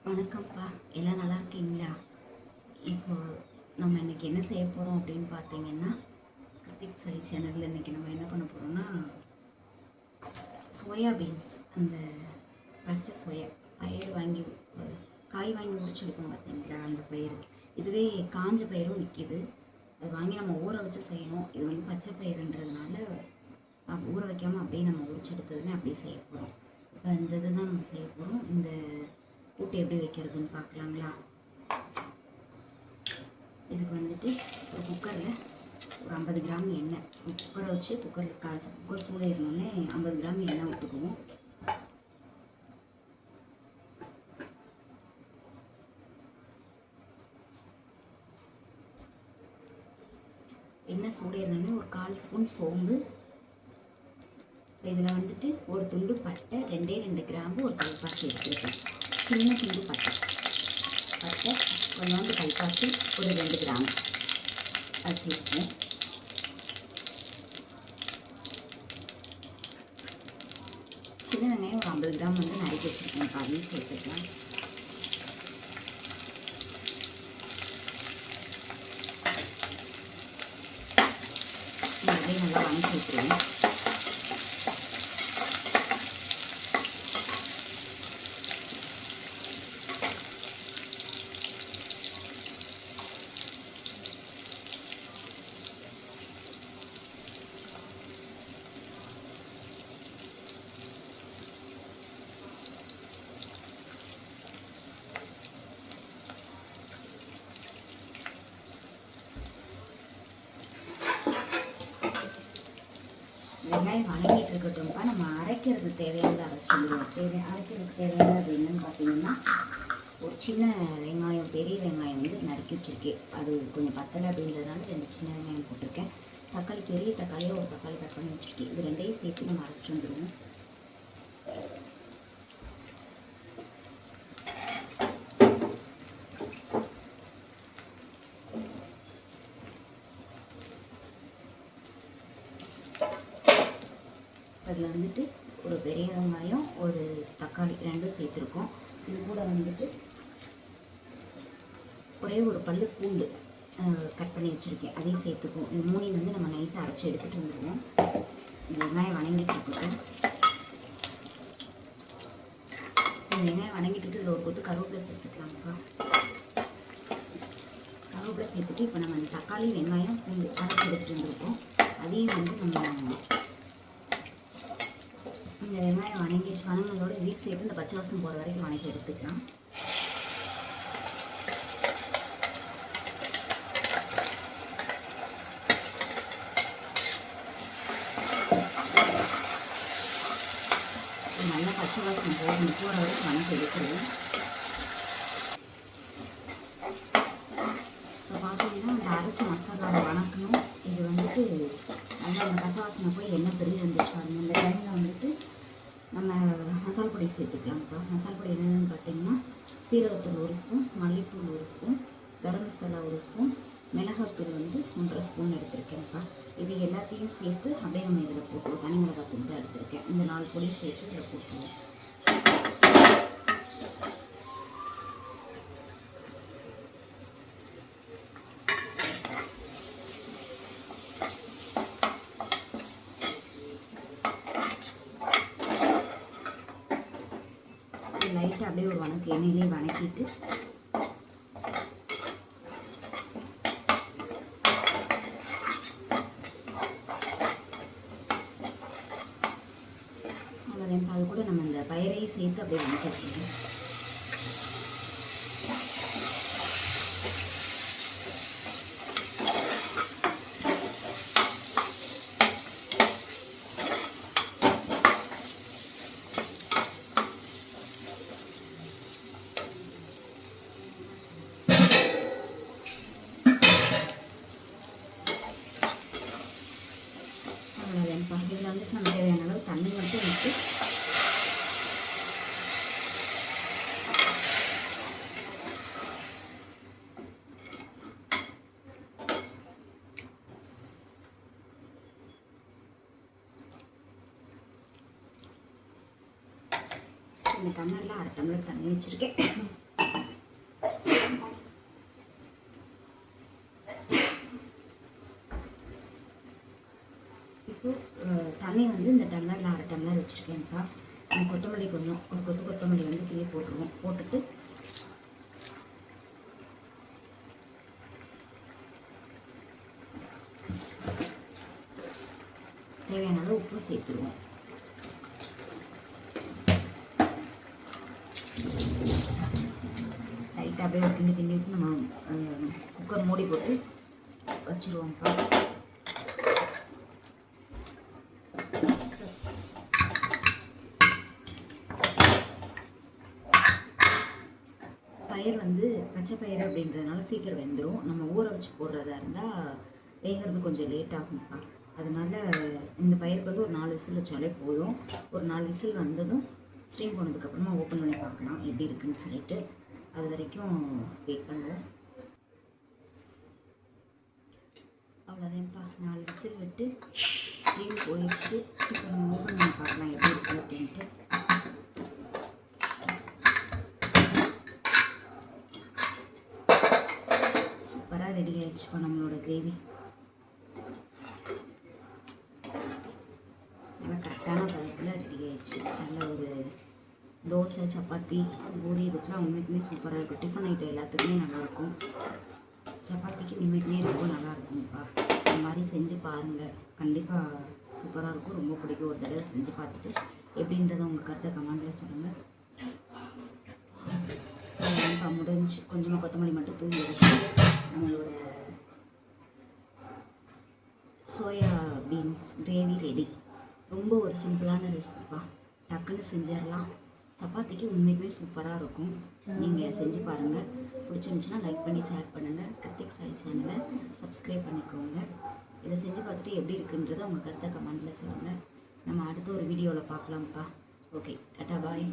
வணக்கம்ப்பா. எல்லாம் நல்லா இருக்கீங்களா? இப்போ நம்ம இன்னைக்கு என்ன செய்ய போகிறோம் அப்படின்னு பார்த்தீங்கன்னா, கிருத்திக் சாய் சேனலில் இன்னைக்கு நம்ம என்ன பண்ண போகிறோம்னா, சோயா பீன்ஸ் அந்த பச்சை சோயா பயிர் வாங்கி காய் வாங்கி முடிச்சுருக்கோம் பார்த்தீங்களா, அந்த பயிர். இதுவே காஞ்ச பயிரும் விற்கிது. அதை வாங்கி நம்ம ஊற வச்சு செய்யணும். இது வந்து பச்சை பயிறுன்றதுனால ஊற வைக்காமல் அப்படியே நம்ம உரிச்சு எடுத்ததுன்னு அப்படியே செய்ய போகிறோம். இப்போ இந்த இதுதான் நம்ம செய்ய போகிறோம். இந்த கூட்டு எப்படி வைக்கிறதுன்னு பார்க்கலாங்களா? இதுக்கு வந்துட்டு ஒரு குக்கரில் ஒரு 50 கிராம் எண்ணெய், குக்கரை வச்சு குக்கர் சூடாயிருந்தோடனே 50 கிராம் எண்ணெய் விட்டுக்குவோம். எண்ணெய் சூடாயிருந்தோடனே ஒரு 1/4 ஸ்பூன் சோம்பு, இதில் வந்துட்டு ஒரு துண்டு பட்டை, 2 கிராம்பு, ஒரு கல்பாசி எடுத்துருக்கேன். சின்ன துண்டு பட்டை கொஞ்சோண்டு கல்பாசி, ஒரு 2 கிராம் அது சேர்ப்போம். சின்ன வெங்காயம் ஒரு 50 கிராம் வந்து நறுக்கி வச்சுருக்கேன். அதையும் சேர்த்துக்கலாம். அதையும் நல்லா வணக்கி விட்டுருவேன். வெங்காயம் வணங்கிட்டு இருக்கட்டும்ப்பா. நம்ம அரைக்கிறது தேவையானது அரைச்சி வந்துடுவோம். அரைக்கிறதுக்கு தேவையானது என்னன்னு பார்த்தீங்கன்னா, ஒரு சின்ன வெங்காயம், பெரிய வெங்காயம் வந்து நறுக்கி வச்சுருக்கேன். அது கொஞ்சம் பத்தலை அப்படின்றதுனால 2 சின்ன வெங்காயம் போட்டிருக்கேன். தக்காளி, பெரிய தக்காளியோ ஒரு தக்காளி கட் பண்ணி வச்சுருக்கேன். இது 2ஐயும் சேர்த்து நம்ம அரைச்சிட்டு வந்துடுவோம். அதில் வந்துட்டு ஒரு பெரிய வெங்காயம், ஒரு தக்காளி 2 சேர்த்துருக்கோம். இது கூட வந்துட்டு ஒரே ஒரு பல்லு பூண்டு கட் பண்ணி வச்சுருக்கேன், அதையும் சேர்த்துக்குவோம். இது 3 வந்து நம்ம நைஸாக அரைச்சி எடுத்துகிட்டு வந்துடுவோம். இந்த வெங்காயம் வணங்கிட்டு இருக்கட்டும். இந்த வெங்காயம் வணங்கிட்டு இதில் ஒரு கொத்து கருவேப்பிலை சேர்த்துக்கலாம்ப்பா. கருவேப்பிலை சேர்த்துட்டு இப்போ நம்ம அந்த தக்காளி, வெங்காயம், பூண்டு அரைச்சி எடுத்துகிட்டு வந்துருக்கோம். அதையும் வந்து நம்ம இந்த வெங்காயம் வணங்கினதோட வீட் சேர்த்து இந்த பச்சை வாசம் போகிற வரைக்கும் வணக்கி எடுத்துக்கலாம். நல்லா பச்சை வாசம் போகிற வரைக்கும் வணக்கி எடுத்துருவோம். இப்போ பார்த்தீங்கன்னா அந்த அரைச்ச மசாலாவை வணக்கணும். இது வந்துட்டு நல்லா அந்த பச்சை வாசனை போய் எண்ணெய் பிரிஞ்சு வந்துச்சு. அந்த டைமில் வந்துட்டு நம்ம மசாலா பொடி சேர்த்துக்கலாம்ப்பா. மசாலா பொடி என்னென்னு பார்த்தீங்கன்னா, சீரகத்தூள் 1 ஸ்பூன், மல்லித்தூள் 1 ஸ்பூன், கரம் மசாலா 1 ஸ்பூன், மிளகாத்தூள் வந்து 1.5 ஸ்பூன் எடுத்துருக்கேன்ப்பா. இது எல்லாத்தையும் சேர்த்து அப்படியே நம்ம இதில் போட்டுருவோம். தனி மிளகாத்தூள் தான் எடுத்துருக்கேன். இந்த 4 பொடி சேர்த்து இதில் போட்டுருவோம். லைட்டாக அப்படியே ஒரு எண்ணெயிலே வணக்கிட்டு அவ்வளோதான். அது கூட நம்ம இந்த பயிரையும் சேர்த்து அப்படியே வணக்கிடுவோம். இதில் வந்துட்டு நம்ம தேவையான அளவு தண்ணி மட்டும் விட்டு இந்த டம்ளரில் 1/2 டம்ளர் தண்ணி வச்சுருக்கேன். வந்து இந்த டம்ளரில் 1/2 டம்ளர் வச்சுருக்கேன்ப்பா. கொத்தமல்லி கொஞ்சம் ஒரு கொத்தமல்லி வந்து கிள்ளி போட்டுருவோம். போட்டுட்டு தேவையான அளவு உப்பு சேர்த்துருவோம். லைட்டாக அப்படியே ஒரு கிண்டி விட்டு நம்ம குக்கர் மூடி போட்டு வச்சுருவோம்ப்பா. பயிர் வந்து பச்சை பயிர் அப்படின்றதுனால சீக்கிரம் வெந்துடும். நம்ம ஊற வச்சு போடுறதா இருந்தால் வேகிறது கொஞ்சம் லேட் ஆகும்ப்பா. அதனால் இந்த பயிருக்கு வந்து ஒரு 4 விசில் வச்சாலே போதும். ஒரு 4 விசில் வந்ததும் ஸ்டீம் போனதுக்கப்புறமா ஓப்பன் பண்ணி பார்க்கலாம் எப்படி இருக்குன்னு சொல்லிட்டு. அது வரைக்கும் வெயிட் பண்ணுவோம். அவ்வளோதான்ப்பா, 4 விசில் விட்டு ஸ்டீம் போயிடுச்சு. இப்போ நம்ம ஓப்பன் பண்ணி பார்க்கலாம் எப்படி இருக்குது அப்படின்ட்டு. சூப்பராக ரெடி ஆகிடுச்சுப்பா நம்மளோட கிரேவி. நல்லா கரெக்டான பதத்தில் ரெடி ஆகிடுச்சு. நல்ல ஒரு தோசை, சப்பாத்தி, பூரி இதுக்கெலாம் உண்மைக்குமே சூப்பராக இருக்கும். டிஃபன் ஐட்டம் எல்லாத்துக்குமே நல்லாயிருக்கும். சப்பாத்திக்கு உண்மைக்குமே ரொம்ப நல்லாயிருக்கும்ப்பா. இந்த மாதிரி செஞ்சு பாருங்கள், கண்டிப்பாக சூப்பராக இருக்கும். ரொம்ப பிடிக்கும். ஒரு தடவை செஞ்சு பார்த்துட்டு எப்படின்றத உங்கள் கருத்தை கமெண்டில் சொல்லுங்கள். முடிஞ்சு கொஞ்சமாக கொத்தமல்லி மட்டும் தூவி எடுத்து நம்மளோட சோயா பீன்ஸ் கிரேவி ரெடி. ரொம்ப ஒரு சிம்பிளான ரெசிபிப்பா, டக்குன்னு செஞ்சிடலாம். சப்பாத்திக்கு உண்மைக்குமே சூப்பராக இருக்கும். நீங்கள் செஞ்சு பாருங்கள். பிடிச்சிருந்துச்சுன்னா லைக் பண்ணி ஷேர் பண்ணுங்கள். கிருத்திக் சாய் சேனலை சப்ஸ்கிரைப் பண்ணிக்கோங்க. இதை செஞ்சு பார்த்துட்டு எப்படி இருக்குன்றதை உங்கள் கருத்தை கமெண்டில் சொல்லுங்கள். நம்ம அடுத்த ஒரு வீடியோவில் பார்க்கலாம்ப்பா. ஓகே, டாட்டா பாய்.